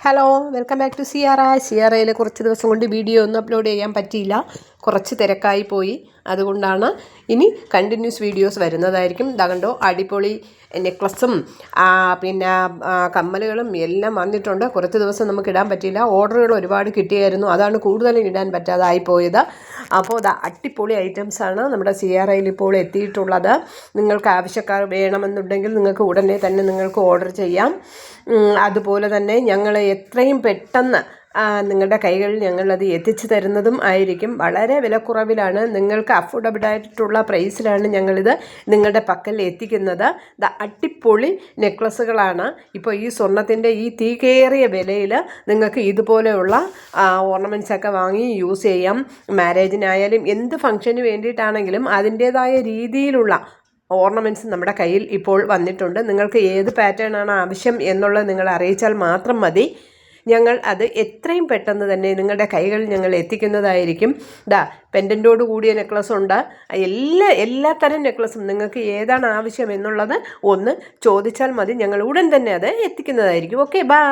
Hello, welcome back to സിയാറയിൽ കുറച്ച് ദിവസം കൊണ്ട് വീഡിയോ ഒന്നും അപ്ലോഡ് ചെയ്യാൻ പറ്റിയില്ല. കുറച്ച് തിരക്കായി പോയി. അതുകൊണ്ടാണ് ഇനി കണ്ടിന്യൂസ് വീഡിയോസ് വരുന്നതായിരിക്കും. ഇതാ കണ്ടോ, അടിപൊളി നെക്ലസും പിന്നെ കമ്മലുകളും എല്ലാം വന്നിട്ടുണ്ട്. കുറച്ച് ദിവസം നമുക്ക് ഇടാൻ പറ്റിയില്ല. ഓർഡറുകൾ ഒരുപാട് കിട്ടിയായിരുന്നു. അതാണ് കൂടുതലും ഇടാൻ പറ്റാതായി പോയത്. അപ്പോൾ അടിപൊളി ഐറ്റംസാണ് നമ്മുടെ സിയാറയിൽ ഇപ്പോൾ എത്തിയിട്ടുള്ളത്. നിങ്ങൾക്ക് ആവശ്യക്കാർ വേണമെന്നുണ്ടെങ്കിൽ നിങ്ങൾക്ക് ഉടനെ തന്നെ നിങ്ങൾക്ക് ഓർഡർ ചെയ്യാം. അതുപോലെ തന്നെ ഞങ്ങൾ എത്രയും പെട്ടെന്ന് നിങ്ങളുടെ കൈകളിൽ ഞങ്ങളത് എത്തിച്ചു തരുന്നതും ആയിരിക്കും. വളരെ വിലക്കുറവിലാണ്, നിങ്ങൾക്ക് അഫോർഡബിളായിട്ടുള്ള പ്രൈസിലാണ് ഞങ്ങളിത് നിങ്ങളുടെ പക്കൽ എത്തിക്കുന്നത്. അടിപൊളി നെക്ലസ്സുകളാണ്. ഇപ്പോൾ ഈ സ്വർണത്തിൻ്റെ ഈ തീ കയറിയ വിലയിൽ നിങ്ങൾക്ക് ഇതുപോലെയുള്ള ഓർണമെൻറ്റ്സൊക്കെ വാങ്ങി യൂസ് ചെയ്യാം. മാരേജിനായാലും എന്ത് ഫംഗ്ഷന് വേണ്ടിയിട്ടാണെങ്കിലും അതിൻ്റേതായ രീതിയിലുള്ള ഓർണമെൻറ്റ്സ് നമ്മുടെ കയ്യിൽ ഇപ്പോൾ വന്നിട്ടുണ്ട്. നിങ്ങൾക്ക് ഏത് പാറ്റേൺ ആണ് ആവശ്യം എന്നുള്ളത് നിങ്ങൾ അറിയിച്ചാൽ മാത്രം മതി. ഞങ്ങൾ അത് എത്രയും പെട്ടെന്ന് തന്നെ നിങ്ങളുടെ കൈകളിൽ ഞങ്ങൾ എത്തിക്കുന്നതായിരിക്കും. പെൻഡൻറ്റോട് കൂടിയ നെക്ലസ് ഉണ്ട്. എല്ലാ തരം നെക്ലസും നിങ്ങൾക്ക് ഏതാണ് ആവശ്യം എന്നുള്ളത് ഒന്ന് ചോദിച്ചാൽ മതി. ഞങ്ങൾ ഉടൻ തന്നെ അത് എത്തിക്കുന്നതായിരിക്കും. Okay, by.